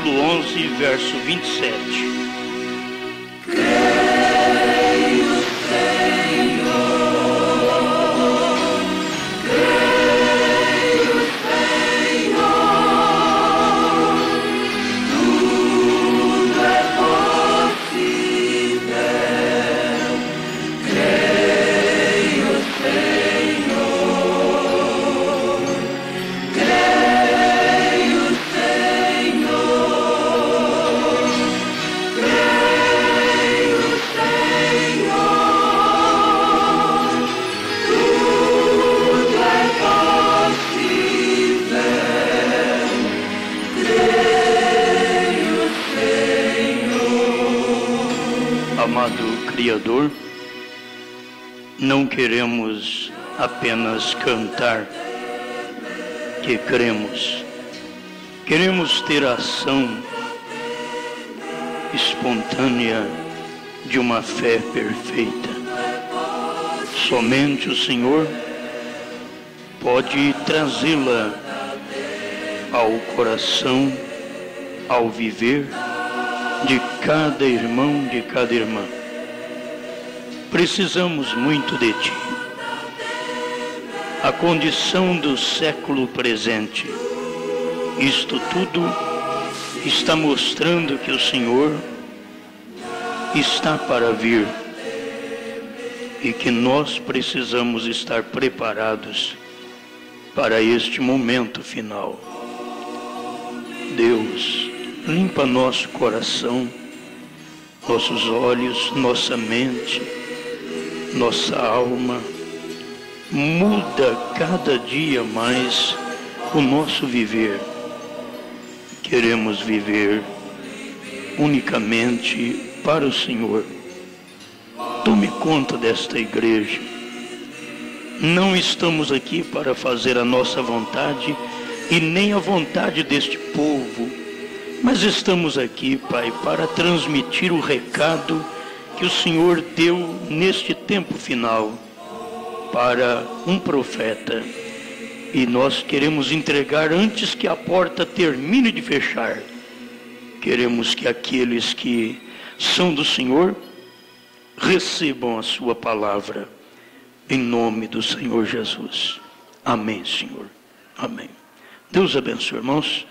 capítulo 11, verso 27. Amado Criador, não queremos apenas cantar que cremos, queremos ter a ação espontânea de uma fé perfeita. Somente o Senhor pode trazê-la ao coração, ao viver de cada irmão, de cada irmã. Precisamos muito de Ti. A condição do século presente, isto tudo está mostrando que o Senhor está para vir e que nós precisamos estar preparados para este momento final. Deus, limpa nosso coração, nossos olhos, nossa mente, nossa alma. Muda cada dia mais o nosso viver. Queremos viver unicamente para o Senhor. Tome conta desta igreja. Não estamos aqui para fazer a nossa vontade e nem a vontade deste povo. Mas estamos aqui, Pai, para transmitir o recado que o Senhor deu neste tempo final para um profeta. E nós queremos entregar antes que a porta termine de fechar. Queremos que aqueles que são do Senhor recebam a sua palavra. Em nome do Senhor Jesus. Amém, Senhor. Amém. Deus abençoe, irmãos.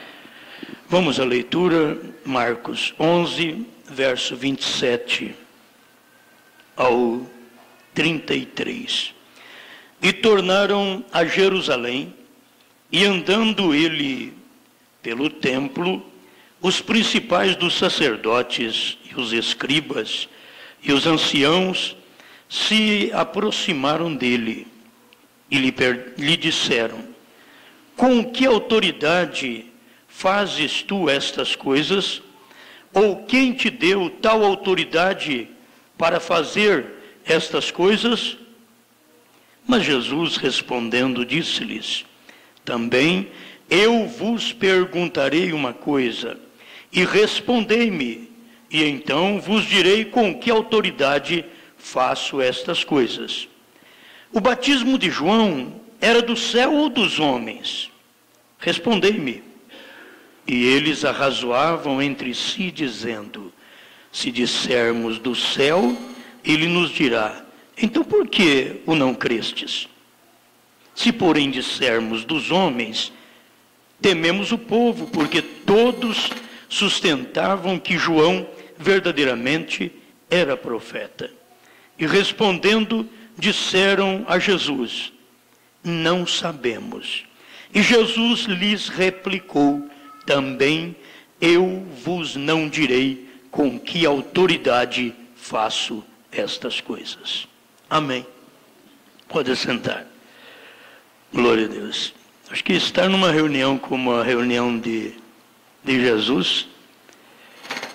Vamos à leitura, Marcos 11, verso 27 ao 33. E tornaram a Jerusalém, e andando ele pelo templo, os principais dos sacerdotes e os escribas e os anciãos se aproximaram dele e lhe disseram: com que autoridade fazes tu estas coisas? Ou quem te deu tal autoridade para fazer estas coisas? Mas Jesus respondendo disse-lhes: também eu vos perguntarei uma coisa, e respondei-me, e então vos direi com que autoridade faço estas coisas. O batismo de João era do céu ou dos homens? Respondei-me. E eles arrazoavam entre si, dizendo: se dissermos do céu, ele nos dirá: então por que o não crestes? Se porém dissermos dos homens, tememos o povo, porque todos sustentavam que João verdadeiramente era profeta. E respondendo, disseram a Jesus: não sabemos. E Jesus lhes replicou: também eu vos não direi com que autoridade faço estas coisas. Amém. Pode sentar. Glória a Deus. Acho que estar numa reunião como a reunião de Jesus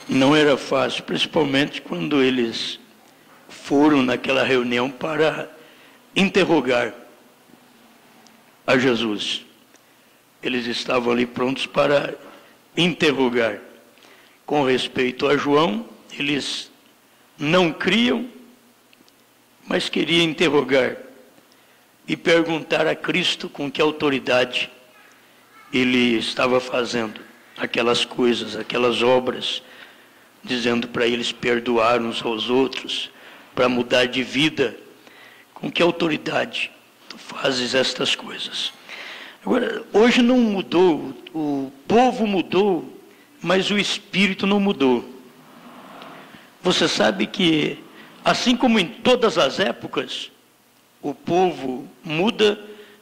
não era fácil, principalmente quando eles foram naquela reunião para interrogar a Jesus. Eles estavam ali prontos para interrogar. Com respeito a João, eles não criam, mas queriam interrogar e perguntar a Cristo com que autoridade ele estava fazendo aquelas coisas, aquelas obras, dizendo para eles perdoar uns aos outros, para mudar de vida. Com que autoridade tu fazes estas coisas? Agora, hoje não mudou, o povo mudou, mas o espírito não mudou. Você sabe que, assim como em todas as épocas, o povo muda,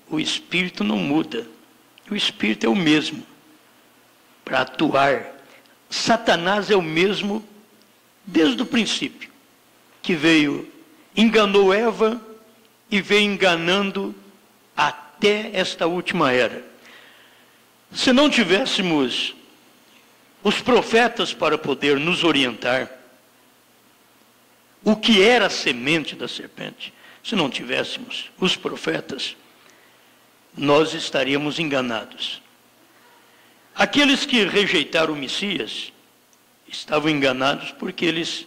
o espírito não muda. O espírito é o mesmo para atuar. Satanás é o mesmo desde o princípio, que veio, enganou Eva e veio enganando até esta última era. Se não tivéssemos os profetas para poder nos orientar, o que era a semente da serpente, se não tivéssemos os profetas, nós estaríamos enganados. Aqueles que rejeitaram o Messias estavam enganados porque eles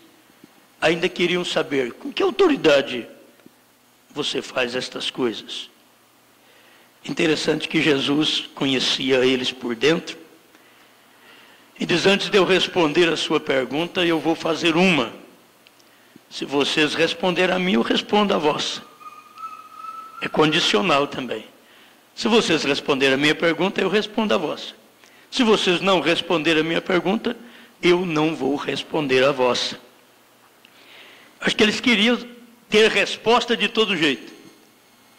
ainda queriam saber com que autoridade você faz estas coisas. Interessante que Jesus conhecia eles por dentro e diz: antes de eu responder a sua pergunta, eu vou fazer uma. Se vocês responderem a mim, eu respondo a vossa. É condicional também. Se vocês responderem a minha pergunta, eu respondo a vossa. Se vocês não responderem a minha pergunta, eu não vou responder a vossa. Acho que eles queriam ter resposta de todo jeito,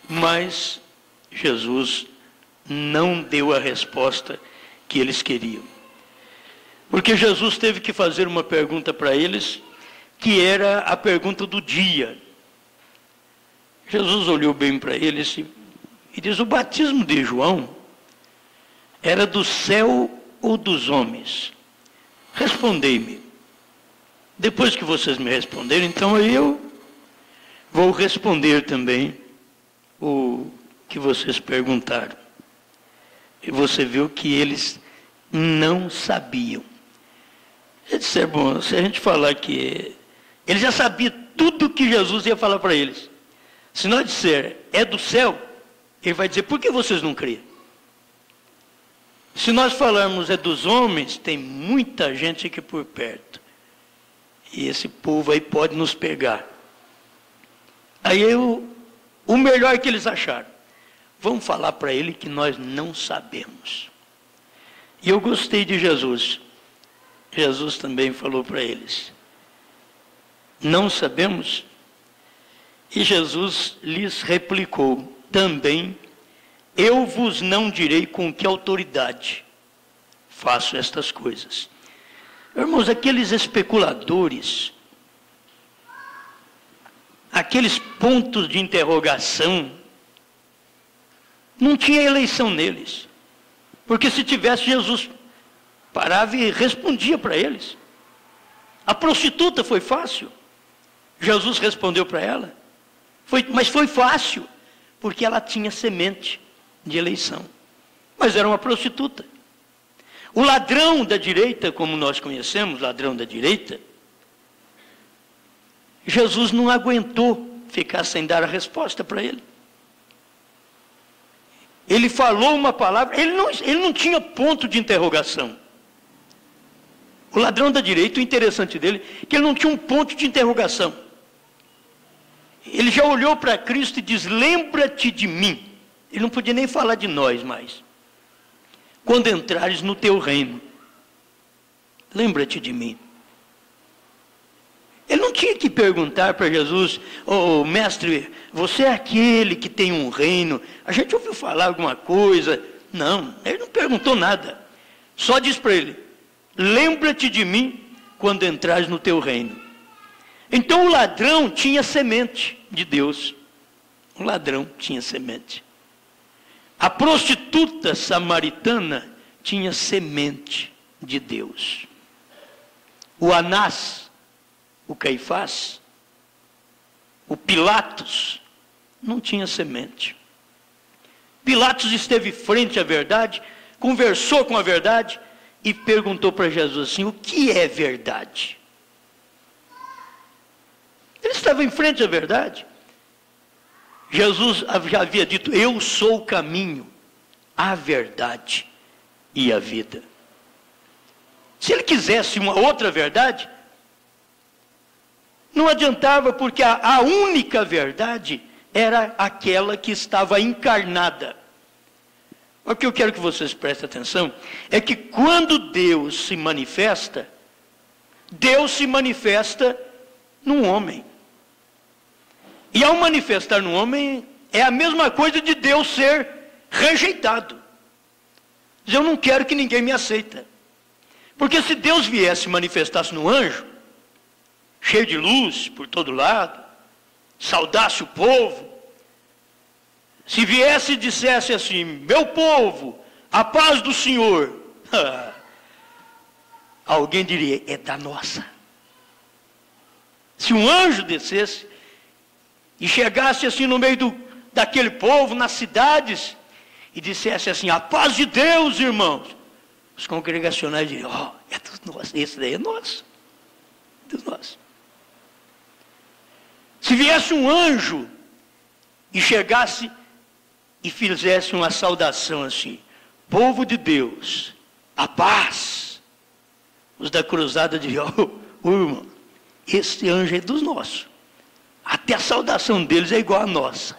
mas Jesus não deu a resposta que eles queriam. Porque Jesus teve que fazer uma pergunta para eles, que era a pergunta do dia. Jesus olhou bem para eles e diz: o batismo de João era do céu ou dos homens? Respondei-me. Depois que vocês me responderem, então eu vou responder também o que vocês perguntaram. E você viu que eles não sabiam. Isso é bom, se a gente falar que ele já sabia tudo que Jesus ia falar para eles. Se nós disser é do céu, ele vai dizer: por que vocês não criam? Se nós falarmos é dos homens, tem muita gente aqui por perto. E esse povo aí pode nos pegar. Aí o melhor que eles acharam: vamos falar para ele que nós não sabemos. E eu gostei de Jesus. Jesus também falou para eles: não sabemos? E Jesus lhes replicou: também eu vos não direi com que autoridade faço estas coisas. Irmãos, aqueles especuladores, aqueles pontos de interrogação, não tinha eleição neles. Porque se tivesse, Jesus parava e respondia para eles. A prostituta foi fácil. Jesus respondeu para ela. Mas foi fácil, porque ela tinha semente de eleição. Mas era uma prostituta. O ladrão da direita, como nós conhecemos, ladrão da direita, Jesus não aguentou ficar sem dar a resposta para ele. Ele falou uma palavra, ele não tinha ponto de interrogação. O ladrão da direita, o interessante dele, é que ele não tinha um ponto de interrogação. Ele já olhou para Cristo e diz: lembra-te de mim. Ele não podia nem falar de nós mais. Quando entrares no teu reino, lembra-te de mim. Ele não tinha que perguntar para Jesus: oh, mestre, você é aquele que tem um reino, a gente ouviu falar alguma coisa? Não, ele não perguntou nada. Só diz para ele: lembra-te de mim quando entrares no teu reino. Então o ladrão tinha semente de Deus. O ladrão tinha semente. A prostituta samaritana tinha semente de Deus. O Anás, o Caifás, o Pilatos, não tinha semente. Pilatos esteve frente à verdade, conversou com a verdade e perguntou para Jesus assim: o que é verdade? Ele estava em frente à verdade. Jesus já havia dito: eu sou o caminho, a verdade e a vida. Se ele quisesse uma outra verdade, não adiantava, porque a única verdade era aquela que estava encarnada. O que eu quero que vocês prestem atenção é que quando Deus se manifesta num homem. E ao manifestar num homem, é a mesma coisa de Deus ser rejeitado. Eu não quero que ninguém me aceita. Porque se Deus viesse e manifestasse num anjo, cheio de luz por todo lado, saudasse o povo, se viesse e dissesse assim: meu povo, a paz do Senhor, alguém diria: é da nossa. Se um anjo descesse e chegasse assim no meio daquele povo, nas cidades, e dissesse assim: a paz de Deus, irmãos, os congregacionais diriam: ó, é dos nossos, esse daí é nosso, dos nossos. Se viesse um anjo e chegasse e fizesse uma saudação assim: povo de Deus, a paz, os da cruzada diriam: ô irmão, esse anjo é dos nossos, até a saudação deles é igual à nossa.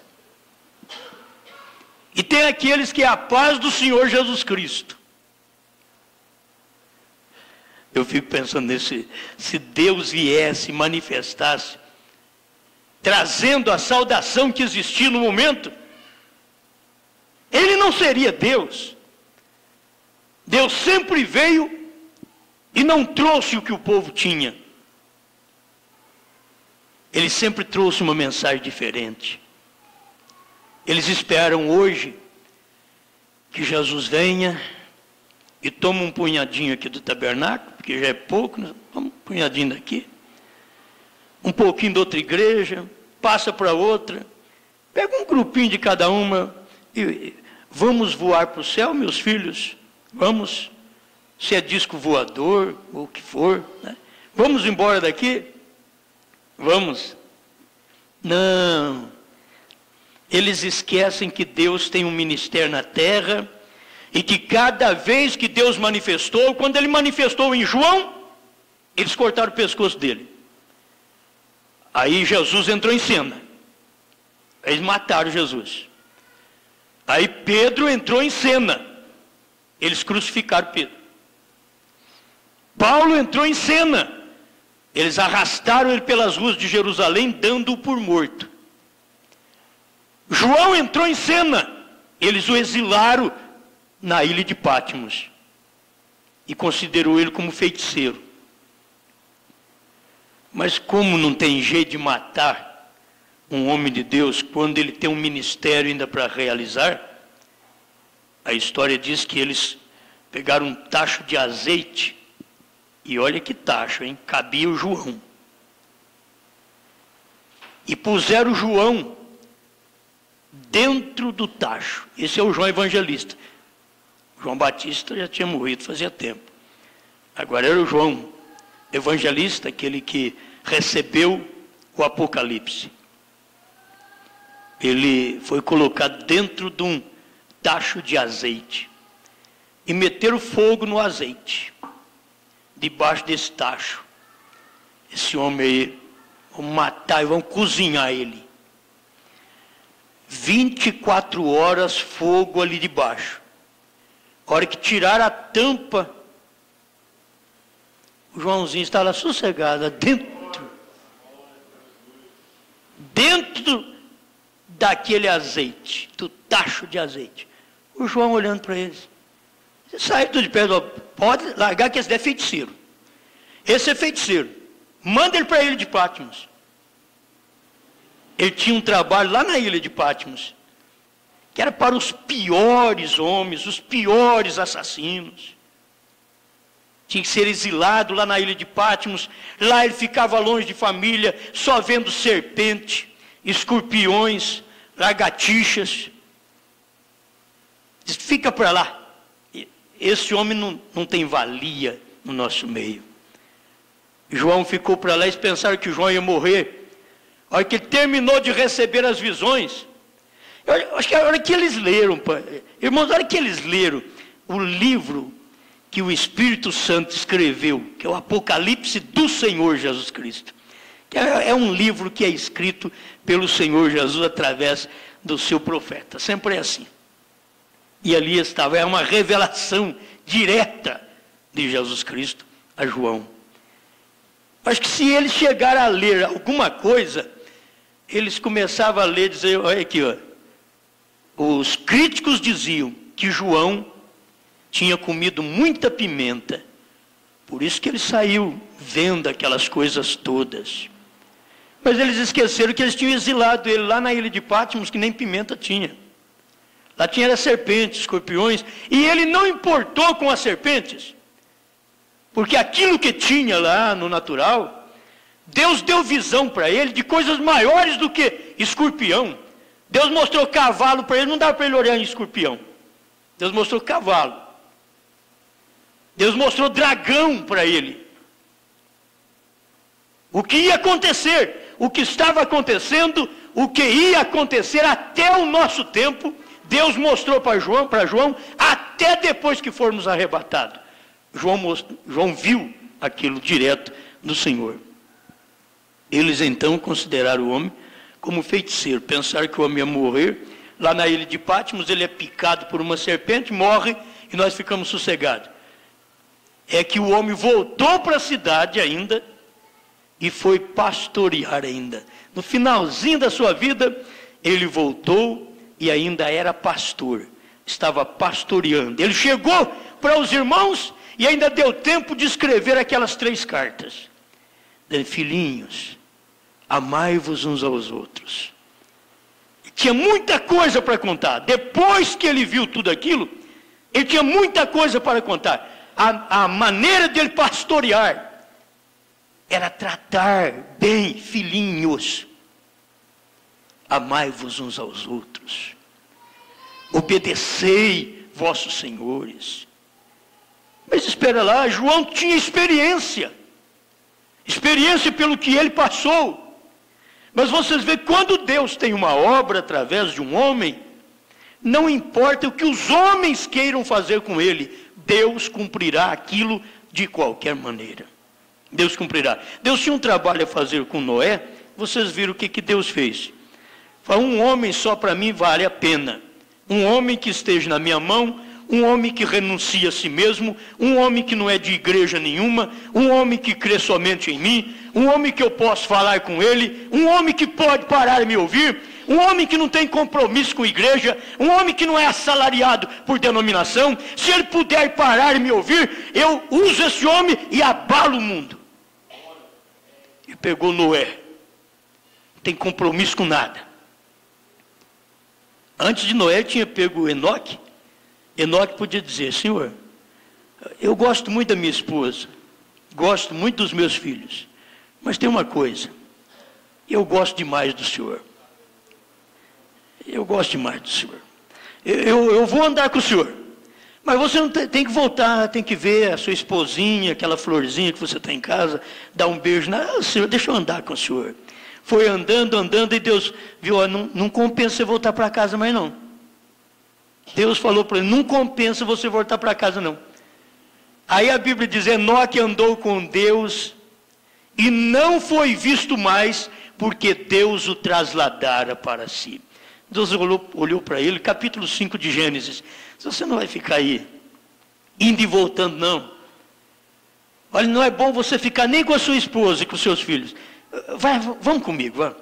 E tem aqueles que é a paz do Senhor Jesus Cristo. Eu fico pensando se Deus viesse e manifestasse, trazendo a saudação que existia no momento, ele não seria Deus. Deus sempre veio e não trouxe o que o povo tinha. Ele sempre trouxe uma mensagem diferente. Eles esperam hoje que Jesus venha e tome um punhadinho aqui do tabernáculo, porque já é pouco, né? Toma um punhadinho daqui, um pouquinho da outra igreja, passa para outra, pega um grupinho de cada uma e vamos voar para o céu, meus filhos, vamos, se é disco voador ou o que for, né? Vamos embora daqui, vamos. Não, eles esquecem que Deus tem um ministério na terra e que cada vez que Deus manifestou, quando ele manifestou em João, eles cortaram o pescoço dele. Aí Jesus entrou em cena. Eles mataram Jesus. Aí Pedro entrou em cena. Eles crucificaram Pedro. Paulo entrou em cena. Eles arrastaram ele pelas ruas de Jerusalém, dando-o por morto. João entrou em cena. Eles o exilaram na ilha de Patmos. E considerou ele como feiticeiro. Mas como não tem jeito de matar um homem de Deus quando ele tem um ministério ainda para realizar, a história diz que eles pegaram um tacho de azeite, e olha que tacho, hein? Cabia o João. E puseram o João dentro do tacho. Esse é o João Evangelista. João Batista já tinha morrido fazia tempo. Agora era o João Evangelista, aquele que recebeu o Apocalipse. Ele foi colocado dentro de um tacho de azeite e meteram fogo no azeite debaixo desse tacho. Esse homem aí, vão matar e vão cozinhar ele. 24 horas fogo ali debaixo. A hora que tiraram a tampa, o Joãozinho está lá sossegado, dentro daquele azeite, do tacho de azeite. O João olhando para eles. Você sai tudo de perto, pode largar que esse é feiticeiro. Esse é feiticeiro. Manda ele para a ilha de Patmos. Ele tinha um trabalho lá na ilha de Patmos, que era para os piores homens, os piores assassinos. Tinha que ser exilado lá na ilha de Patmos. Lá ele ficava longe de família, só vendo serpente, escorpiões, lagartixas. Diz, fica para lá. Esse homem não tem valia no nosso meio. João ficou para lá e pensaram que João ia morrer. A hora que ele terminou de receber as visões, eu acho que a hora que eles leram, irmãos, a hora que eles leram o livro que o Espírito Santo escreveu, que é o Apocalipse do Senhor Jesus Cristo. Que é um livro que é escrito pelo Senhor Jesus através do seu profeta. Sempre é assim. E ali estava, é uma revelação direta de Jesus Cristo a João. Acho que se eles chegaram a ler alguma coisa, eles começavam a ler e dizer, olha aqui, ó, os críticos diziam que João tinha comido muita pimenta, por isso que ele saiu vendo aquelas coisas todas. Mas eles esqueceram que eles tinham exilado ele lá na ilha de Patmos, que nem pimenta tinha. Lá tinha serpentes, escorpiões, e ele não importou com as serpentes, porque aquilo que tinha lá no natural, Deus deu visão para ele de coisas maiores do que escorpião. Deus mostrou cavalo para ele, não dava para ele olhar em escorpião. Deus mostrou cavalo. Deus mostrou dragão para ele. O que ia acontecer, o que estava acontecendo, o que ia acontecer até o nosso tempo, Deus mostrou para João, até depois que formos arrebatados. João viu aquilo direto do Senhor. Eles então consideraram o homem como feiticeiro, pensaram que o homem ia morrer. Lá na ilha de Patmos, ele é picado por uma serpente, morre e nós ficamos sossegados. É que o homem voltou para a cidade ainda e foi pastorear ainda. No finalzinho da sua vida, ele voltou e ainda era pastor. Estava pastoreando. Ele chegou para os irmãos e ainda deu tempo de escrever aquelas 3 cartas. Filhinhos, amai-vos uns aos outros. Tinha muita coisa para contar. Depois que ele viu tudo aquilo, ele tinha muita coisa para contar. A maneira dele pastorear era tratar bem, filhinhos. Amai-vos uns aos outros. Obedecei vossos senhores. Mas espera lá, João tinha experiência. Experiência pelo que ele passou. Mas vocês veem, quando Deus tem uma obra através de um homem, não importa o que os homens queiram fazer com ele, Deus cumprirá aquilo de qualquer maneira. Deus cumprirá. Deus tinha um trabalho a fazer com Noé. Vocês viram o que Deus fez. Falou, um homem só para mim vale a pena. Um homem que esteja na minha mão, um homem que renuncia a si mesmo, um homem que não é de igreja nenhuma, um homem que crê somente em mim, um homem que eu posso falar com ele, um homem que pode parar e me ouvir, um homem que não tem compromisso com a igreja, um homem que não é assalariado por denominação. Se ele puder parar e me ouvir, eu uso esse homem e abalo o mundo. E pegou Noé. Não tem compromisso com nada. Antes de Noé tinha pego Enoque. Enoque podia dizer, Senhor, eu gosto muito da minha esposa, gosto muito dos meus filhos, mas tem uma coisa, eu gosto demais do Senhor. Eu gosto demais do Senhor. Eu vou andar com o Senhor. Mas você não tem que voltar, tem que ver a sua esposinha, aquela florzinha que você tem em casa, dar um beijo. Não, Senhor, deixa eu andar com o Senhor. Foi andando, e Deus viu, ó, não compensa você voltar para casa mais não. Deus falou para ele, não compensa você voltar para casa não. Aí a Bíblia diz, Enoque andou com Deus e não foi visto mais, porque Deus o trasladara para si. Deus olhou para ele, capítulo 5 de Gênesis. Você não vai ficar aí, indo e voltando, não. Olha, não é bom você ficar nem com a sua esposa e com os seus filhos. Vamos comigo,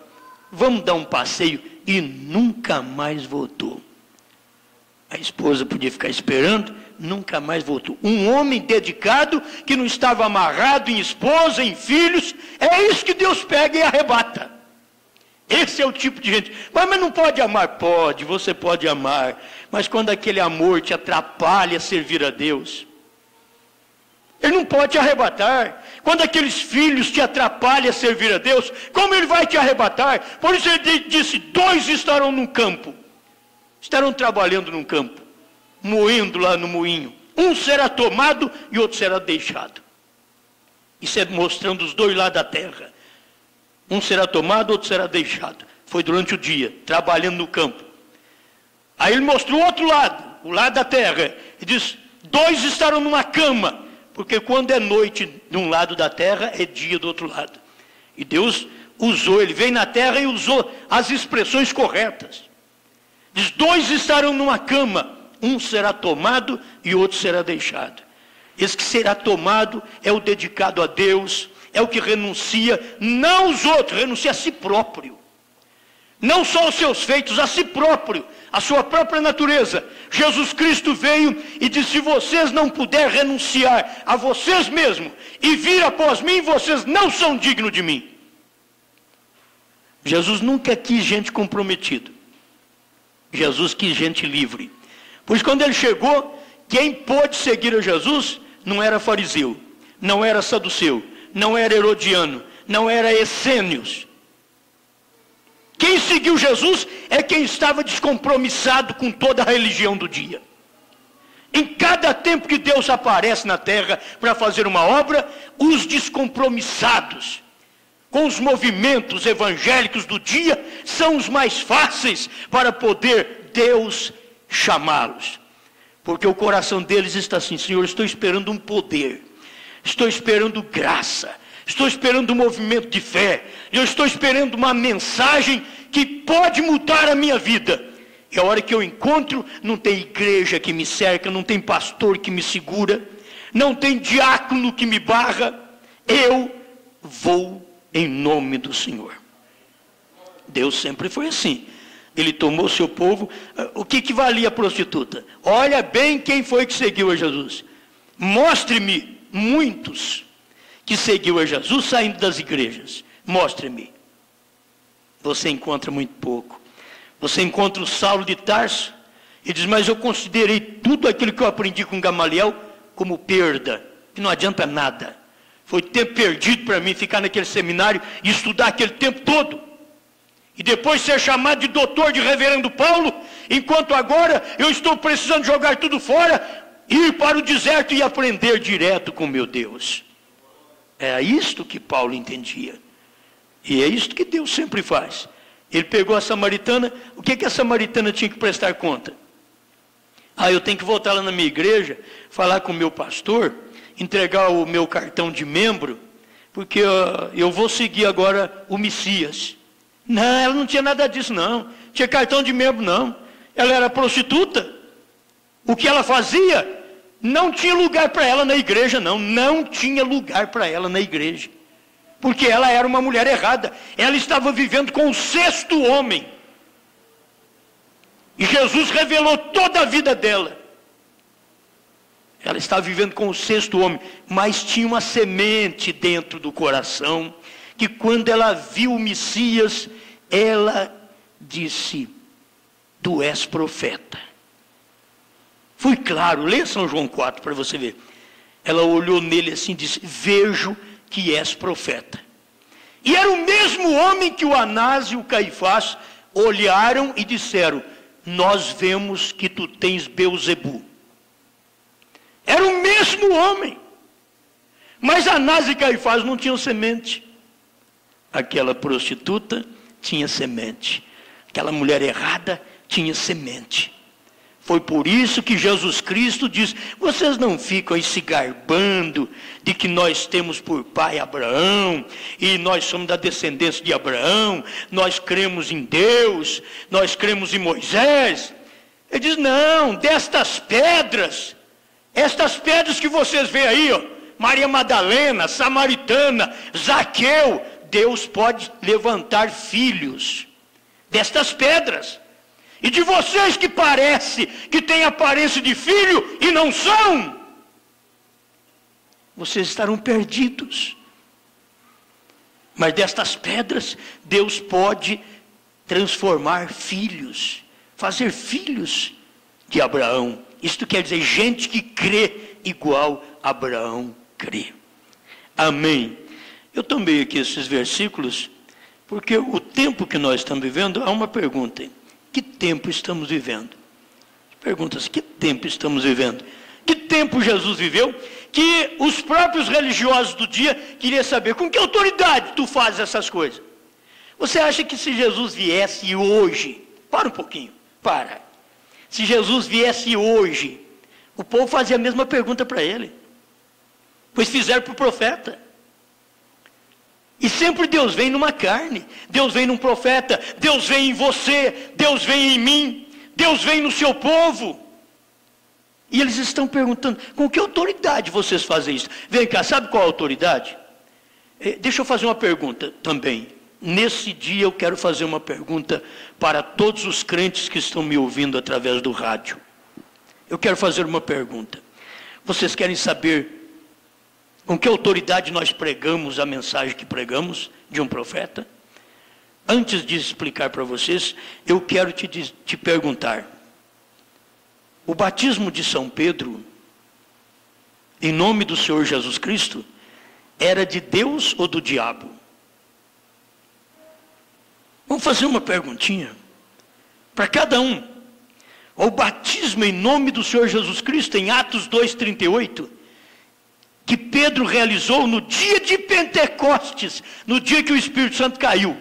vamos dar um passeio. E nunca mais voltou. A esposa podia ficar esperando, nunca mais voltou. Um homem dedicado, que não estava amarrado em esposa, em filhos, é isso que Deus pega e arrebata. Esse é o tipo de gente. Mas não pode amar? Pode, você pode amar. Mas quando aquele amor te atrapalha a servir a Deus, ele não pode te arrebatar. Quando aqueles filhos te atrapalham a servir a Deus, como ele vai te arrebatar? Por isso ele disse, 2 estarão no campo. Estarão trabalhando num campo, moendo lá no moinho. Um será tomado e outro será deixado. Isso é mostrando os 2 lados da terra. Um será tomado, outro será deixado. Foi durante o dia, trabalhando no campo. Aí ele mostrou o outro lado, o lado da terra. E diz, 2 estarão numa cama, porque quando é noite de um lado da terra, é dia do outro lado. E Deus usou, ele veio na terra e usou as expressões corretas. Diz: 2 estarão numa cama, um será tomado e outro será deixado. Esse que será tomado é o dedicado a Deus, é o que renuncia, não os outros, renuncia a si próprio. Não só aos seus feitos, a si próprio, a sua própria natureza. Jesus Cristo veio e disse: se vocês não puderem renunciar a vocês mesmos e vir após mim, vocês não são dignos de mim. Jesus nunca quis gente comprometida. Jesus quis gente livre. Pois quando ele chegou, quem pôde seguir a Jesus não era fariseu, não era saduceu, não era herodiano, não era essênios. Quem seguiu Jesus é quem estava descompromissado com toda a religião do dia. Em cada tempo que Deus aparece na terra para fazer uma obra, os descompromissados com os movimentos evangélicos do dia são os mais fáceis para poder Deus chamá-los. Porque o coração deles está assim: Senhor, estou esperando um poder, estou esperando graça, estou esperando um movimento de fé, eu estou esperando uma mensagem que pode mudar a minha vida. E a hora que eu encontro, não tem igreja que me cerca, não tem pastor que me segura, não tem diácono que me barra, eu vou em nome do Senhor. Deus sempre foi assim. Ele tomou seu povo. O que valia a prostituta? Olha bem quem foi que seguiu a Jesus. Mostre-me muitos que seguiu a Jesus saindo das igrejas. Mostre-me. Você encontra muito pouco. Você encontra o Saulo de Tarso e diz: mas eu considerei tudo aquilo que eu aprendi com Gamaliel como perda, que não adianta nada. Foi tempo perdido para mim ficar naquele seminário e estudar aquele tempo todo. E depois ser chamado de doutor, de reverendo Paulo, enquanto agora eu estou precisando jogar tudo fora, ir para o deserto e aprender direto com meu Deus. É isto que Paulo entendia. E é isto que Deus sempre faz. Ele pegou a samaritana. O que a samaritana tinha que prestar conta? Eu tenho que voltar lá na minha igreja, falar com o meu pastor, entregar o meu cartão de membro, porque eu vou seguir agora o Messias. Não, ela não tinha nada disso, não. Tinha cartão de membro, não. Ela era prostituta. O que ela fazia não tinha lugar para ela na igreja, não. Não tinha lugar para ela na igreja. Porque ela era uma mulher errada. Ela estava vivendo com o 6º homem. E Jesus revelou toda a vida dela. Ela estava vivendo com o 6º homem. Mas tinha uma semente dentro do coração, que quando ela viu o Messias, ela disse: tu és profeta. Foi claro, lê São João 4 para você ver. Ela olhou nele assim e disse: vejo que és profeta. E era o mesmo homem que o Anás e o Caifás olharam e disseram: nós vemos que tu tens Beelzebu. Era o mesmo homem. Mas Anás e Caifás não tinham semente. Aquela prostituta tinha semente. Aquela mulher errada tinha semente. Foi por isso que Jesus Cristo diz: vocês não ficam aí se garbando de que nós temos por pai Abraão, e nós somos da descendência de Abraão, nós cremos em Deus, nós cremos em Moisés. Ele diz: não, destas pedras, estas pedras que vocês veem aí, Maria Madalena, Samaritana, Zaqueu, Deus pode levantar filhos destas pedras. E de vocês que parece que têm aparência de filho e não são, vocês estarão perdidos. Mas destas pedras, Deus pode transformar filhos, fazer filhos de Abraão. Isto quer dizer gente que crê igual Abraão crê. Amém. Eu tomei aqui esses versículos porque o tempo que nós estamos vivendo, há uma pergunta: que tempo estamos vivendo? Pergunta-se: que tempo estamos vivendo? Que tempo Jesus viveu? Que os próprios religiosos do dia queriam saber: com que autoridade tu fazes essas coisas? Você acha que se Jesus viesse hoje, para um pouquinho, para. Se Jesus viesse hoje, O povo fazia a mesma pergunta para ele. Pois fizeram para o profeta. E sempre Deus vem numa carne. Deus vem num profeta. Deus vem em você. Deus vem em mim. Deus vem no seu povo. E eles estão perguntando, com que autoridade vocês fazem isso? Vem cá, sabe qual a autoridade? Deixa eu fazer uma pergunta também. Nesse dia eu quero fazer uma pergunta para todos os crentes que estão me ouvindo através do rádio. Eu quero fazer uma pergunta. Vocês querem saber com que autoridade nós pregamos a mensagem que pregamos de um profeta? Antes de explicar para vocês, eu quero te perguntar. O batismo de São Pedro, em nome do Senhor Jesus Cristo, era de Deus ou do diabo? Vamos fazer uma perguntinha para cada um. O batismo em nome do Senhor Jesus Cristo, em Atos 2:38, que Pedro realizou no dia de Pentecostes, no dia que o Espírito Santo caiu,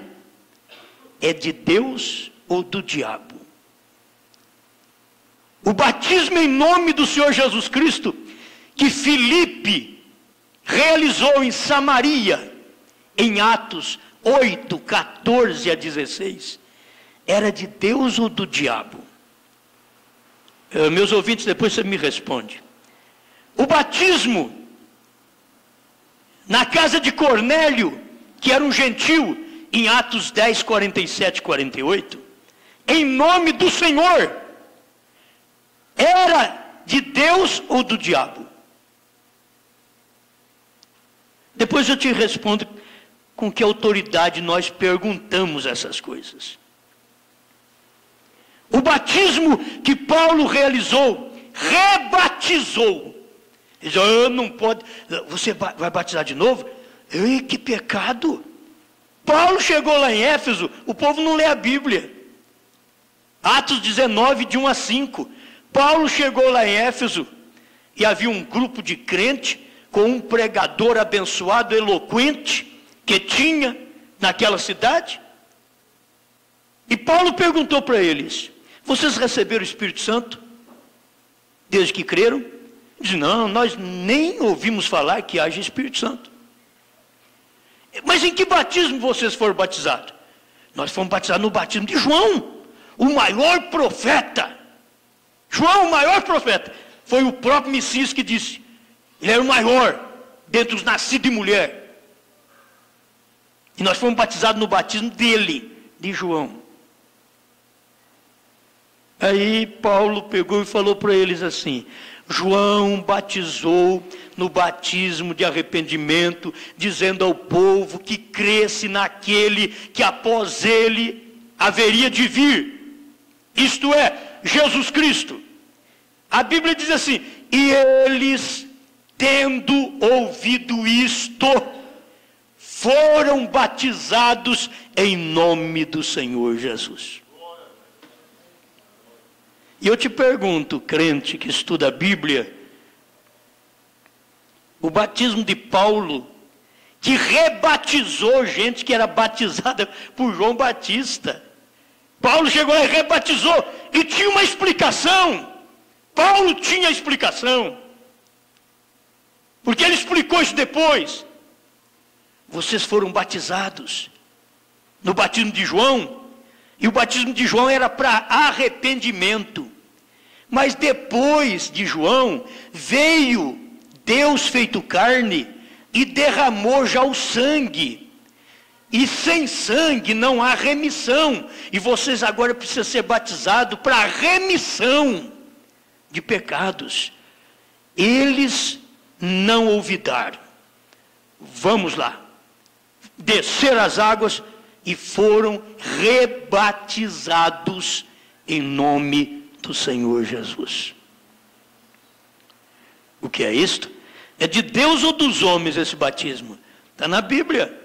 é de Deus ou do diabo? O batismo em nome do Senhor Jesus Cristo, que Filipe realizou em Samaria, em Atos 8, 14 a 16, era de Deus ou do diabo? Meus ouvintes, depois você me responde. O batismo na casa de Cornélio, que era um gentil, em Atos 10, 47 e 48, em nome do Senhor, era de Deus ou do diabo? Depois eu te respondo com que autoridade nós perguntamos essas coisas. O batismo que Paulo realizou, rebatizou. Ele diz, não pode, você vai batizar de novo? Ei, que pecado! Paulo chegou lá em Éfeso, o povo não lê a Bíblia. Atos 19, de 1 a 5. Paulo chegou lá em Éfeso, e havia um grupo de crente, com um pregador abençoado, eloquente, que tinha naquela cidade. E Paulo perguntou para eles, vocês receberam o Espírito Santo desde que creram? Diz, não, nós nem ouvimos falar que haja Espírito Santo. Mas em que batismo vocês foram batizados? Nós fomos batizados no batismo de João, o maior profeta. João, o maior profeta, foi o próprio Messias que disse, ele era o maior dentre os nascidos de mulher. E nós fomos batizados no batismo dele, de João. Aí Paulo pegou e falou para eles assim, João batizou no batismo de arrependimento, dizendo ao povo que cresce naquele que após ele haveria de vir, isto é, Jesus Cristo. A Bíblia diz assim, e eles, tendo ouvido isto, foram batizados em nome do Senhor Jesus. E eu te pergunto, crente que estuda a Bíblia, o batismo de Paulo, que rebatizou gente que era batizada por João Batista. Paulo chegou lá e rebatizou, e tinha uma explicação. Paulo tinha explicação, porque ele explicou isso depois. Vocês foram batizados no batismo de João, e o batismo de João era para arrependimento. Mas depois de João, veio Deus feito carne e derramou já o sangue. E sem sangue não há remissão. E vocês agora precisam ser batizados para a remissão de pecados. Eles não olvidaram. Vamos lá. Descer as águas e foram rebatizados em nome do Senhor Jesus. O que é isto? É de Deus ou dos homens esse batismo? Está na Bíblia.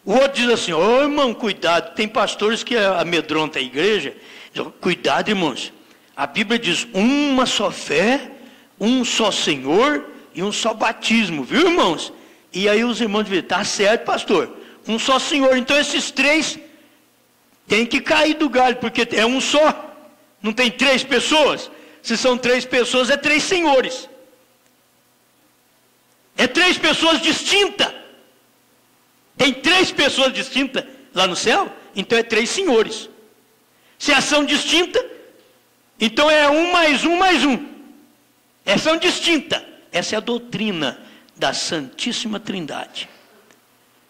O outro diz assim, irmão, cuidado, tem pastores que amedrontam a igreja. Cuidado, irmãos. A Bíblia diz, uma só fé, um só Senhor e um só batismo, viu, irmãos? E aí os irmãos dizem, está certo, pastor, um só Senhor. Então esses três tem que cair do galho, porque é um só. Não tem três pessoas. Se são 3 pessoas, é 3 senhores. É 3 pessoas distintas. Tem 3 pessoas distintas lá no céu, então é 3 senhores. Se ação distinta, então é 1 mais 1 mais 1. É ação distinta. Essa é a doutrina da Santíssima Trindade.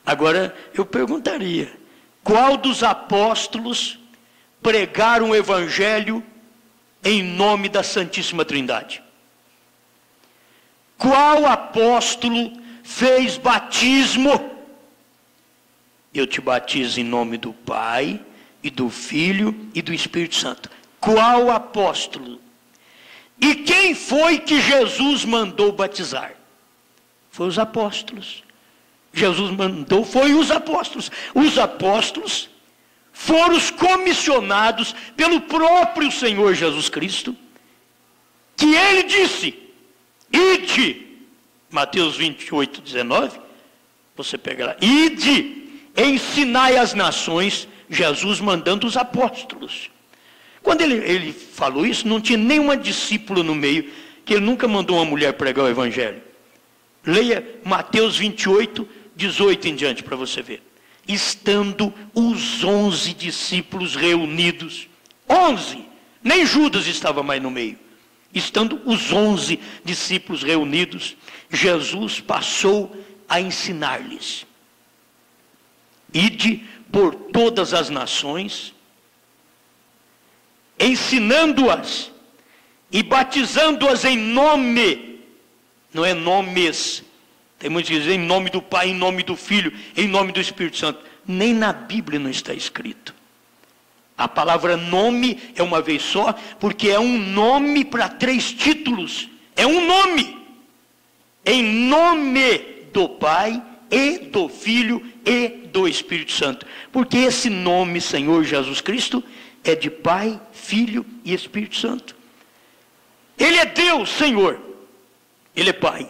Agora, eu perguntaria, qual dos apóstolos pregaram o Evangelho em nome da Santíssima Trindade? Qual apóstolo fez batismo? Eu te batizo em nome do Pai, e do Filho, e do Espírito Santo. Qual apóstolo? E quem foi que Jesus mandou batizar? Foi os apóstolos. Jesus mandou, foi os apóstolos. Os apóstolos foram os comissionados pelo próprio Senhor Jesus Cristo, que ele disse, ide, Mateus 28, 19, você pega lá, ide, ensinai as nações, Jesus mandando os apóstolos. Quando ele falou isso, não tinha nenhuma discípula no meio, que ele nunca mandou uma mulher pregar o Evangelho. Leia Mateus 28, 18 em diante para você ver. Estando os 11 discípulos reunidos, 11, nem Judas estava mais no meio. Estando os 11 discípulos reunidos, Jesus passou a ensinar-lhes. Ide por todas as nações, ensinando-as e batizando-as em nome, não é nomes, tem muitos que dizem em nome do Pai, em nome do Filho, em nome do Espírito Santo. Nem na Bíblia não está escrito. A palavra nome é uma vez só, porque é um nome para 3 títulos. É um nome. Em nome do Pai, e do Filho, e do Espírito Santo. Porque esse nome, Senhor Jesus Cristo, é de Pai, Filho e Espírito Santo. Ele é Deus, Senhor. Ele é Pai.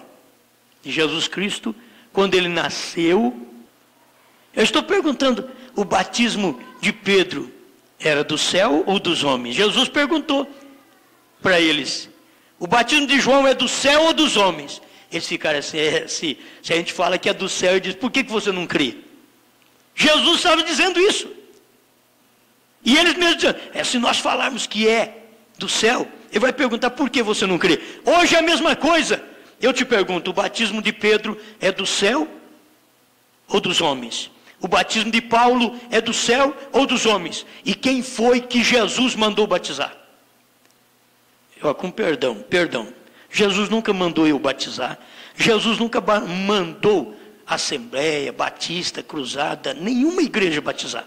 E Jesus Cristo, quando ele nasceu, eu estou perguntando, o batismo de Pedro era do céu ou dos homens? Jesus perguntou para eles, o batismo de João é do céu ou dos homens? Eles ficaram assim, se a gente fala que é do céu, ele diz, por que você não crê? Jesus estava dizendo isso. E eles mesmos diziam, se nós falarmos que é do céu, ele vai perguntar, por que você não crê? Hoje é a mesma coisa. Eu te pergunto, o batismo de Pedro é do céu ou dos homens? O batismo de Paulo é do céu ou dos homens? E quem foi que Jesus mandou batizar? Com perdão. Jesus nunca mandou eu batizar. Jesus nunca mandou Assembleia, Batista, Cruzada, nenhuma igreja batizar.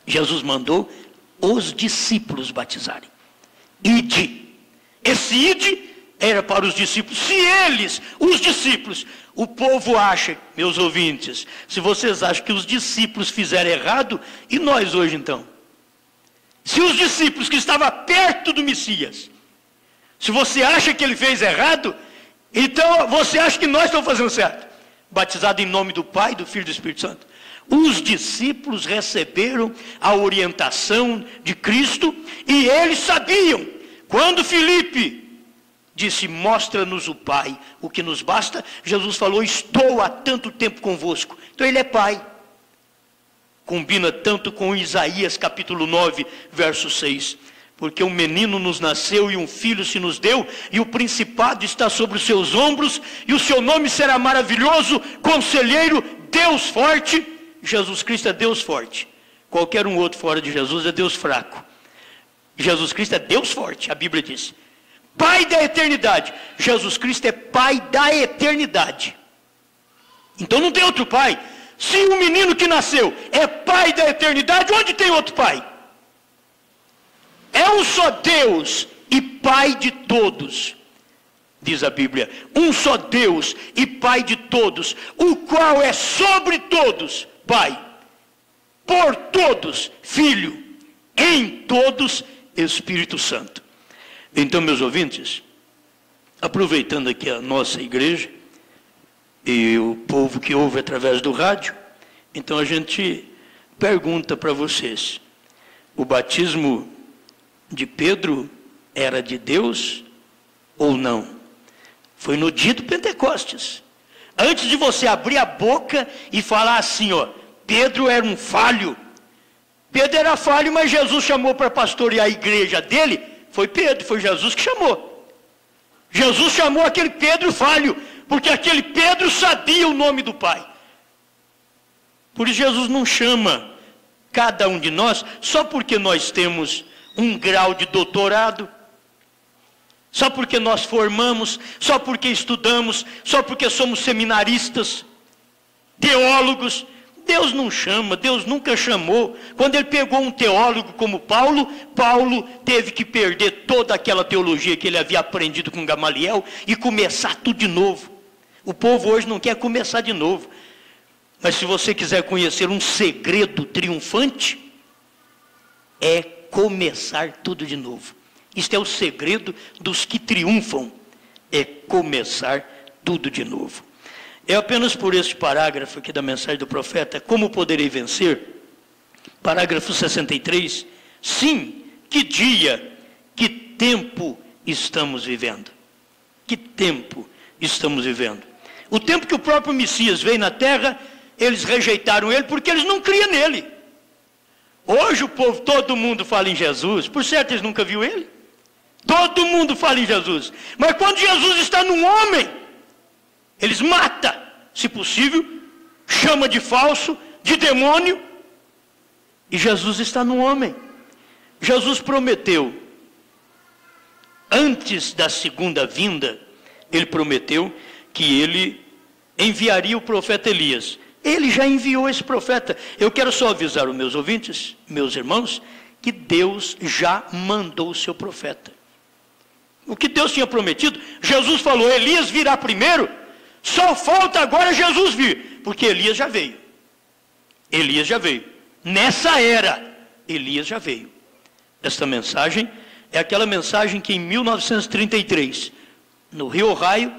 Jesus mandou os discípulos batizarem. Ide. Esse ide era para os discípulos. Se eles, os discípulos, o povo acha, meus ouvintes, se vocês acham que os discípulos fizeram errado, e nós hoje então? Se os discípulos que estavam perto do Messias, se você acha que ele fez errado, então você acha que nós estamos fazendo certo. Batizado em nome do Pai, do Filho e do Espírito Santo. Os discípulos receberam a orientação de Cristo e eles sabiam. Quando Filipe disse, mostra-nos o Pai, o que nos basta, Jesus falou, estou há tanto tempo convosco. Então ele é Pai. Combina tanto com Isaías capítulo 9, verso 6. Porque um menino nos nasceu e um filho se nos deu, e o principado está sobre os seus ombros, e o seu nome será maravilhoso, conselheiro, Deus forte. Jesus Cristo é Deus forte. Qualquer um outro fora de Jesus é Deus fraco. Jesus Cristo é Deus forte, a Bíblia diz. Pai da eternidade. Jesus Cristo é Pai da eternidade. Então não tem outro Pai. Se o menino que nasceu é Pai da eternidade, onde tem outro Pai? É um só Deus e Pai de todos, diz a Bíblia. Um só Deus e Pai de todos, o qual é sobre todos, Pai, por todos, Filho, em todos, Espírito Santo. Então, meus ouvintes, aproveitando aqui a nossa igreja e o povo que ouve através do rádio, então a gente pergunta para vocês, o batismo de Pedro era de Deus ou não. Foi no dia do Pentecostes. Antes de você abrir a boca e falar assim, ó, Pedro era um falho. Pedro era falho, mas Jesus chamou para pastorear a igreja dele. Foi Pedro, foi Jesus que chamou. Jesus chamou aquele Pedro falho, porque aquele Pedro sabia o nome do Pai. Por isso Jesus não chama cada um de nós só porque nós temos um grau de doutorado, só porque nós formamos, só porque estudamos, só porque somos seminaristas, teólogos. Deus não chama, Deus nunca chamou. Quando ele pegou um teólogo como Paulo, Paulo teve que perder toda aquela teologia que ele havia aprendido com Gamaliel e começar tudo de novo. O povo hoje não quer começar de novo. Mas se você quiser conhecer um segredo triunfante, é começar tudo de novo. Isto é o segredo dos que triunfam, é começar tudo de novo. É apenas por este parágrafo aqui da mensagem do profeta, como poderei vencer? Parágrafo 63, sim, que dia, que tempo estamos vivendo? Que tempo estamos vivendo? O tempo que o próprio Messias veio na terra, eles rejeitaram ele porque eles não criam nele. Hoje o povo, todo mundo fala em Jesus, por certo eles nunca viram ele. Todo mundo fala em Jesus, mas quando Jesus está num homem, eles matam, se possível, chama de falso, de demônio, e Jesus está no homem. Jesus prometeu, antes da segunda vinda, ele prometeu que ele enviaria o profeta Elias. Ele já enviou esse profeta. Eu quero só avisar os meus ouvintes, meus irmãos, que Deus já mandou o seu profeta. O que Deus tinha prometido, Jesus falou, Elias virá primeiro, só falta agora Jesus vir, porque Elias já veio. Elias já veio. Nessa era, Elias já veio. Esta mensagem é aquela mensagem que em 1933, no Rio Ohio,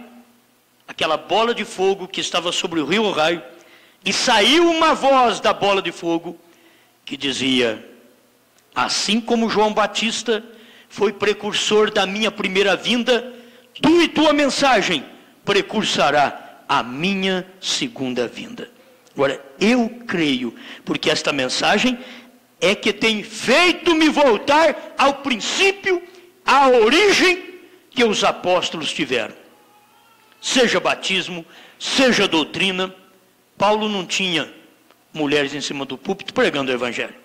aquela bola de fogo que estava sobre o Rio Ohio, e saiu uma voz da bola de fogo que dizia, assim como João Batista foi precursor da minha primeira vinda, tu e tua mensagem precursará a minha segunda vinda. Agora, eu creio, porque esta mensagem é que tem feito-me voltar ao princípio, à origem que os apóstolos tiveram. Seja batismo, seja doutrina. Paulo não tinha mulheres em cima do púlpito pregando o evangelho.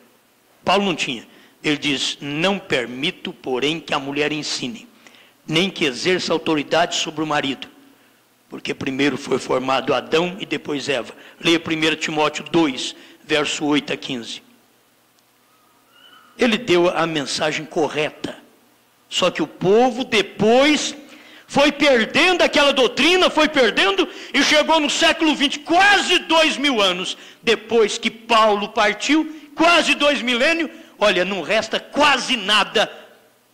Paulo não tinha. Ele diz, não permito, porém, que a mulher ensine, nem que exerça autoridade sobre o marido. Porque primeiro foi formado Adão e depois Eva. Leia 1 Timóteo 2, verso 8 a 15. Ele deu a mensagem correta. Só que o povo depois foi perdendo aquela doutrina, foi perdendo, e chegou no século 20, quase 2000 anos depois que Paulo partiu, quase 2 milênios, olha, não resta quase nada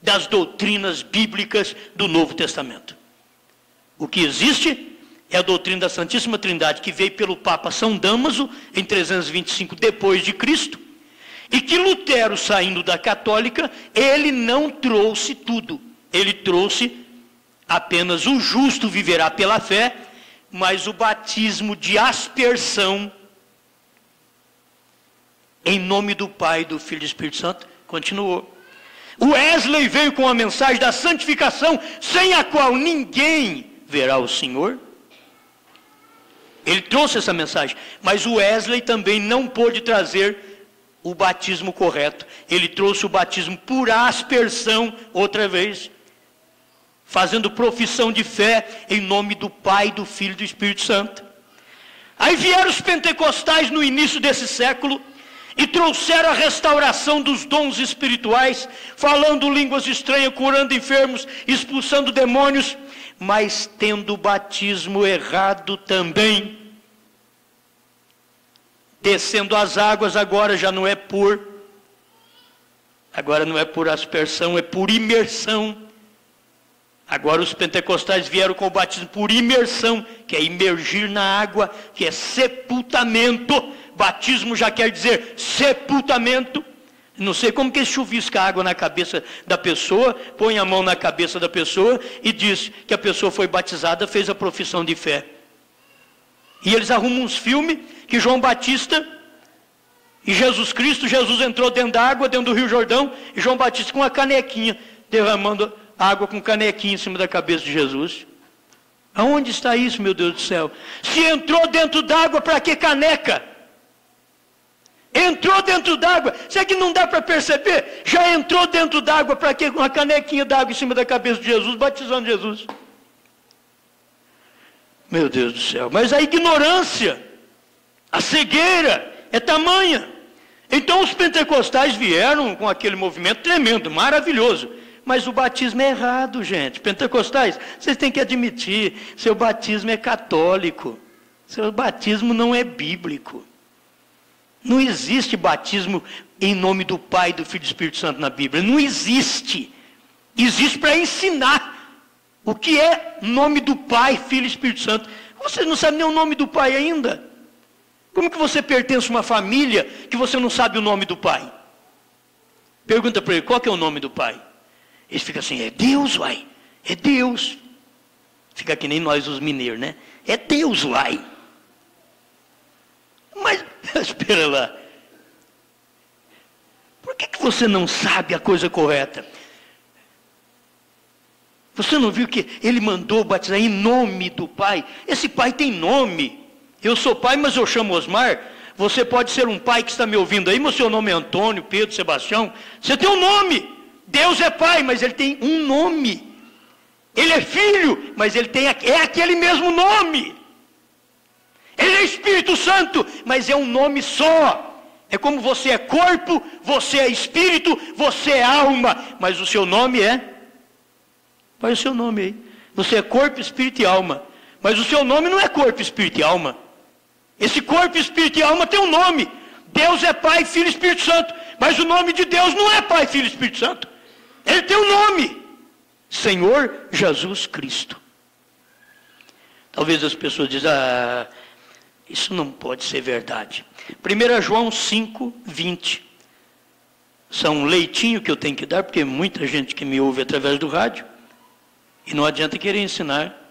das doutrinas bíblicas do Novo Testamento. O que existe é a doutrina da Santíssima Trindade, que veio pelo Papa São Damaso, em 325 depois de Cristo, e que Lutero, saindo da católica, ele não trouxe tudo. Ele trouxe apenas o justo viverá pela fé, mas o batismo de aspersão, em nome do Pai, do Filho e do Espírito Santo, continuou. O Wesley veio com a mensagem da santificação, sem a qual ninguém verá o Senhor. Ele trouxe essa mensagem, mas o Wesley também não pôde trazer o batismo correto. Ele trouxe o batismo por aspersão, outra vez, fazendo profissão de fé em nome do Pai, do Filho e do Espírito Santo. Aí vieram os pentecostais no início desse século e trouxeram a restauração dos dons espirituais, falando línguas estranhas, curando enfermos, expulsando demônios, mas tendo o batismo errado também. Descendo as águas, agora já não é por aspersão, é por imersão. Agora os pentecostais vieram com o batismo por imersão, que é imergir na água, que é sepultamento. Batismo já quer dizer sepultamento. Não sei como que eles chuviscam água na cabeça da pessoa, põe a mão na cabeça da pessoa e diz que a pessoa foi batizada, fez a profissão de fé. E eles arrumam uns filmes que João Batista e Jesus Cristo, Jesus entrou dentro da água, dentro do Rio Jordão, e João Batista com uma canequinha, derramando água com canequinha em cima da cabeça de Jesus. Aonde está isso, meu Deus do céu? Se entrou dentro d'água, para que caneca? Entrou dentro d'água, será que não dá para perceber? Já entrou dentro d'água, para que uma canequinha d'água em cima da cabeça de Jesus, batizando Jesus? Meu Deus do céu, mas a ignorância, a cegueira é tamanha. Então os pentecostais vieram com aquele movimento tremendo, maravilhoso. Mas o batismo é errado, gente. Pentecostais, vocês têm que admitir, seu batismo é católico. Seu batismo não é bíblico. Não existe batismo em nome do Pai, do Filho e do Espírito Santo na Bíblia. Não existe. Existe para ensinar o que é nome do Pai, Filho e Espírito Santo. Você não sabe nem o nome do Pai ainda. Como que você pertence a uma família que você não sabe o nome do Pai? Pergunta para ele, qual que é o nome do Pai? Ele fica assim, é Deus, uai. É Deus. Fica que nem nós os mineiros, né? É Deus, uai. Mas, espera lá. Por que você não sabe a coisa correta? Você não viu que ele mandou batizar em nome do Pai? Esse Pai tem nome. Eu sou pai, mas eu chamo Osmar. Você pode ser um pai que está me ouvindo aí, mas seu nome é Antônio, Pedro, Sebastião. Você tem um nome. Deus é Pai, mas Ele tem um nome. Ele é Filho, mas Ele é aquele mesmo nome. Ele é Espírito Santo, mas é um nome só. É como você é corpo, você é espírito, você é alma, mas o seu nome é... Põe o seu nome aí. Você é corpo, espírito e alma. Mas o seu nome não é corpo, espírito e alma. Esse corpo, espírito e alma tem um nome. Deus é Pai, Filho e Espírito Santo. Mas o nome de Deus não é Pai, Filho e Espírito Santo. Ele tem um nome. Senhor Jesus Cristo. Talvez as pessoas dizem, isso não pode ser verdade. 1 João 5, 20. São um leitinho que eu tenho que dar, porque muita gente que me ouve através do rádio. E não adianta querer ensinar.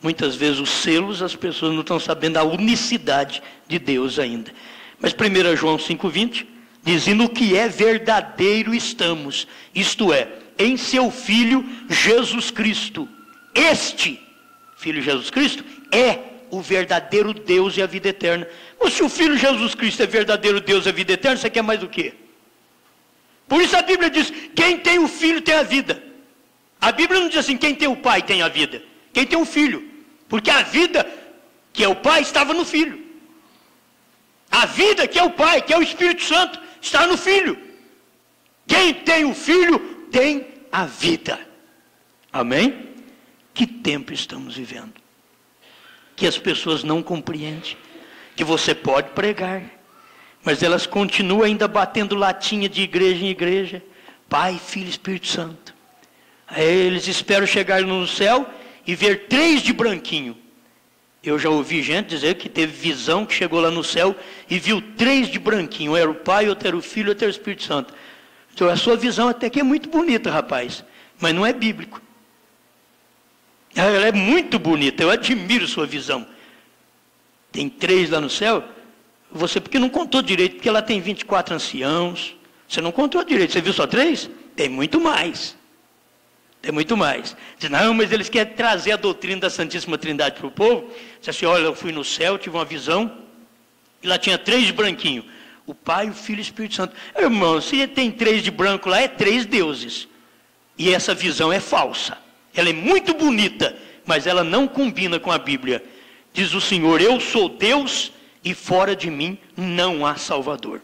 Muitas vezes os selos, as pessoas não estão sabendo a unicidade de Deus ainda. Mas 1 João 5,20, dizendo o que é verdadeiro estamos. Isto é, em seu Filho Jesus Cristo. Este Filho Jesus Cristo é o verdadeiro Deus e a vida eterna. Mas se o Filho Jesus Cristo é verdadeiro Deus e a vida eterna, você quer mais do quê? Por isso a Bíblia diz, quem tem o Filho tem a vida. A Bíblia não diz assim, quem tem o Pai tem a vida. Quem tem o Filho. Porque a vida, que é o Pai, estava no Filho. A vida, que é o Pai, que é o Espírito Santo, está no Filho. Quem tem o Filho, tem a vida. Amém? Que tempo estamos vivendo? Que as pessoas não compreendem. Que você pode pregar, mas elas continuam ainda batendo latinha de igreja em igreja. Pai, Filho e Espírito Santo. Aí eles esperam chegar no céu e ver 3 de branquinho. Eu já ouvi gente dizer que teve visão, que chegou lá no céu e viu 3 de branquinho. Era o Pai, outro era o Filho, outro era o Espírito Santo. Então a sua visão até que é muito bonita, rapaz. Mas não é bíblico. Ela é muito bonita, eu admiro sua visão. Tem 3 lá no céu, você porque não contou direito, porque lá tem 24 anciãos. Você não contou direito, você viu só 3? Tem muito mais. Tem muito mais. Diz, não, mas eles querem trazer a doutrina da Santíssima Trindade para o povo. Diz assim, olha, eu fui no céu, tive uma visão, e lá tinha 3 de branquinho. O Pai, o Filho e o Espírito Santo. Irmão, se tem 3 de branco lá, é 3 deuses. E essa visão é falsa. Ela é muito bonita, mas ela não combina com a Bíblia. Diz o Senhor, eu sou Deus e fora de mim não há Salvador.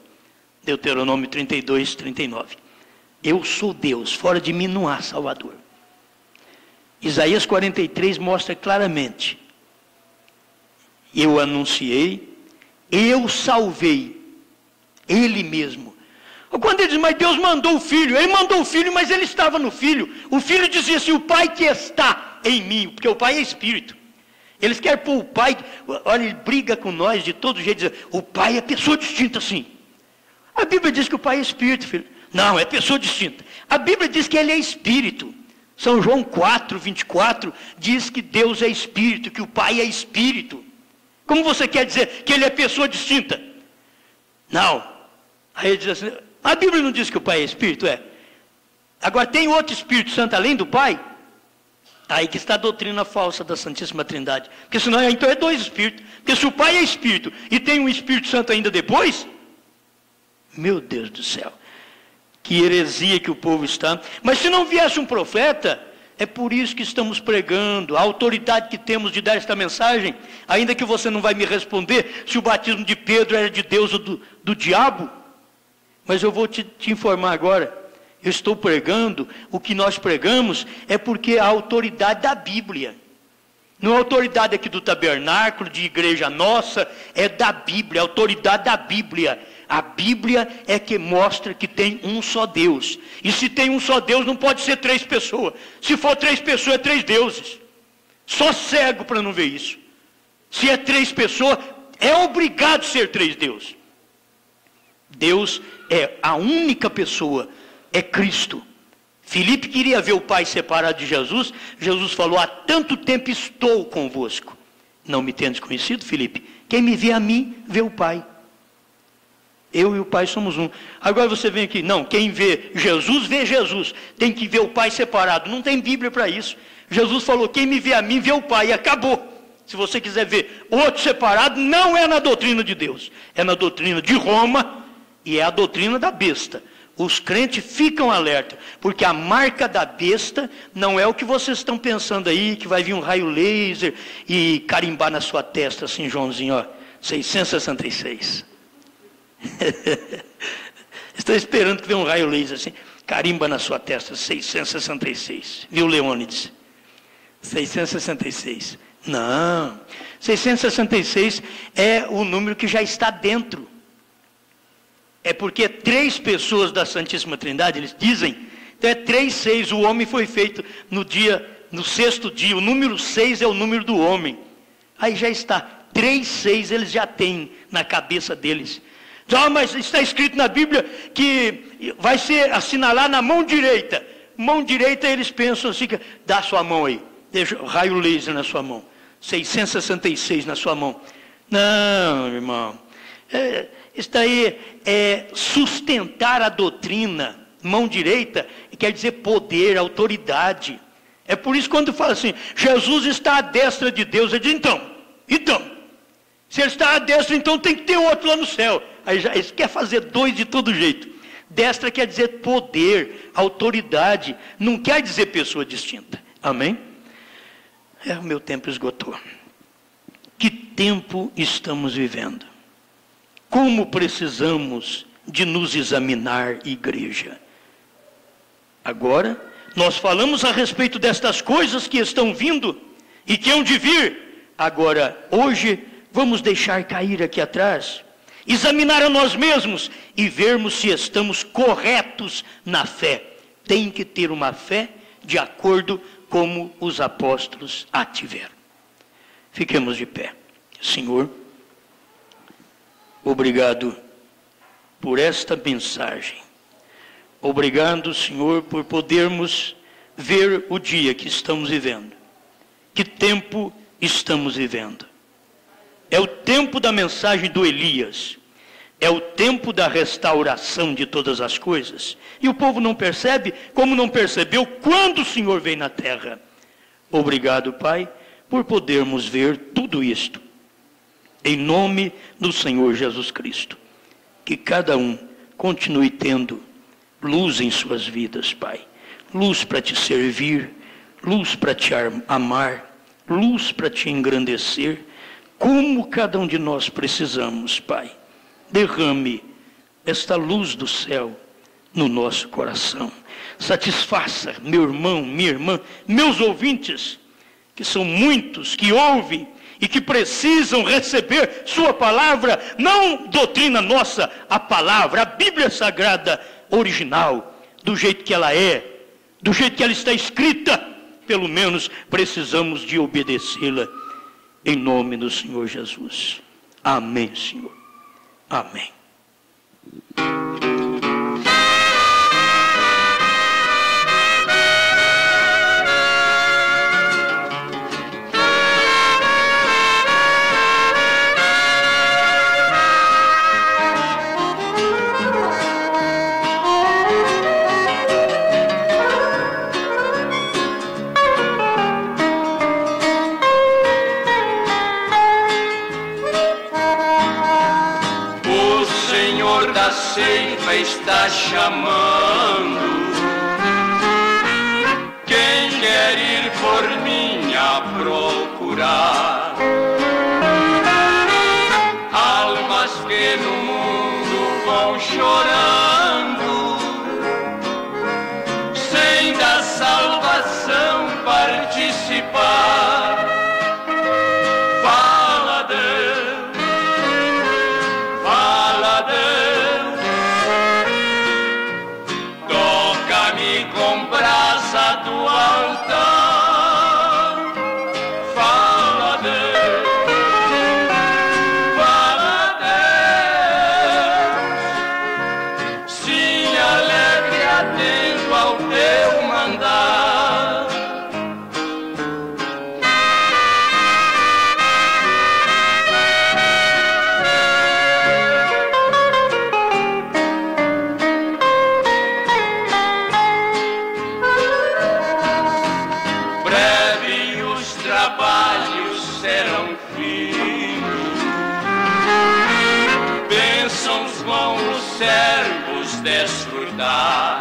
Deuteronômio 32, 39. Eu sou Deus, fora de mim não há Salvador. Isaías 43 mostra claramente. Eu anunciei, eu salvei, Ele mesmo. Quando ele diz, mas Deus mandou o Filho, Ele mandou o Filho, mas Ele estava no Filho. O Filho dizia assim, o Pai que está em mim, porque o Pai é Espírito. Eles querem pôr o Pai, olha, Ele briga com nós de todo jeito, diz, o Pai é pessoa distinta assim. A Bíblia diz que o Pai é Espírito, filho. Não, é pessoa distinta. A Bíblia diz que ele é espírito. São João 4, 24 diz que Deus é espírito, que o Pai é espírito. Como você quer dizer que ele é pessoa distinta? Não. Aí ele diz assim, a Bíblia não diz que o Pai é espírito? É. Agora tem outro Espírito Santo além do Pai? Aí que está a doutrina falsa da Santíssima Trindade. Porque senão então é dois espíritos. Porque se o Pai é espírito e tem um Espírito Santo ainda depois, meu Deus do céu, que heresia que o povo está. Mas se não viesse um profeta, é por isso que estamos pregando, a autoridade que temos de dar esta mensagem, ainda que você não vai me responder se o batismo de Pedro era de Deus ou do diabo, mas eu vou te informar agora. Eu estou pregando, o que nós pregamos é porque a autoridade da Bíblia, não é a autoridade aqui do tabernáculo, de igreja nossa, é da Bíblia, a autoridade da Bíblia. A Bíblia é que mostra que tem um só Deus. E se tem um só Deus, não pode ser três pessoas. Se for três pessoas, é três deuses. Só cego para não ver isso. Se é três pessoas, é obrigado a ser três deuses. Deus é a única pessoa, é Cristo. Filipe queria ver o Pai separado de Jesus. Jesus falou, há tanto tempo estou convosco. Não me tendes conhecido, Filipe? Quem me vê a mim, vê o Pai. Eu e o Pai somos um. Agora você vem aqui, não, quem vê Jesus, vê Jesus. Tem que ver o Pai separado. Não tem Bíblia para isso. Jesus falou, quem me vê a mim, vê o Pai. E acabou. Se você quiser ver outro separado, não é na doutrina de Deus. É na doutrina de Roma e é a doutrina da besta. Os crentes ficam alerta, porque a marca da besta não é o que vocês estão pensando aí, que vai vir um raio laser e carimbar na sua testa, assim, Joãozinho, ó, 666. Estou esperando que venha um raio laser assim, carimba na sua testa, 666. Viu, Leônides? 666. Não, 666 é o número que já está dentro. É porque três pessoas da Santíssima Trindade, eles dizem, então é 3, 6, o homem foi feito no sexto dia, o número 6 é o número do homem. Aí já está, 3, 6 eles já têm na cabeça deles. Ah, mas está escrito na Bíblia que vai ser assinalar na mão direita. Mão direita eles pensam assim, dá sua mão aí, deixa o raio laser na sua mão, 666 na sua mão. Não, irmão, isso aí é sustentar a doutrina. Mão direita quer dizer poder, autoridade. É por isso quando fala assim, Jesus está à destra de Deus, ele diz, então, se ele está à destra, então tem que ter outro lá no céu. Aí já, ele quer fazer dois de todo jeito. Destra quer dizer poder, autoridade, não quer dizer pessoa distinta. Amém? O meu tempo esgotou. Que tempo estamos vivendo? Como precisamos de nos examinar, igreja? Agora, nós falamos a respeito destas coisas que estão vindo e que hão de vir. Agora, hoje, vamos deixar cair aqui atrás, examinar a nós mesmos e vermos se estamos corretos na fé. Tem que ter uma fé de acordo como os apóstolos a tiveram. Fiquemos de pé. Senhor, obrigado por esta mensagem. Obrigado, Senhor, por podermos ver o dia que estamos vivendo. Que tempo estamos vivendo? É o tempo da mensagem do Elias. É o tempo da restauração de todas as coisas. E o povo não percebe, como não percebeu quando o Senhor veio na terra. Obrigado, Pai, por podermos ver tudo isto. Em nome do Senhor Jesus Cristo. Que cada um continue tendo luz em suas vidas, Pai. Luz para te servir, luz para te amar, luz para te engrandecer. Como cada um de nós precisamos, Pai. Derrame esta luz do céu no nosso coração. Satisfaça, meu irmão, minha irmã, meus ouvintes, que são muitos, que ouvem e que precisam receber sua palavra, não doutrina nossa, a palavra, a Bíblia Sagrada original, do jeito que ela é, do jeito que ela está escrita, pelo menos precisamos de obedecê-la, em nome do Senhor Jesus. Amém, Senhor. Amém. está chamando. Quem quer ir por mim a procurar almas que no mundo vão chorando, sem da salvação participar. Fala Deus, fala Deus, toca-me com brasa do altar. Fala Deus, fala Deus, sim, alegre atento ao teu mandar. Breve os trabalhos serão finos, bênçãos vão os servos desfrutar.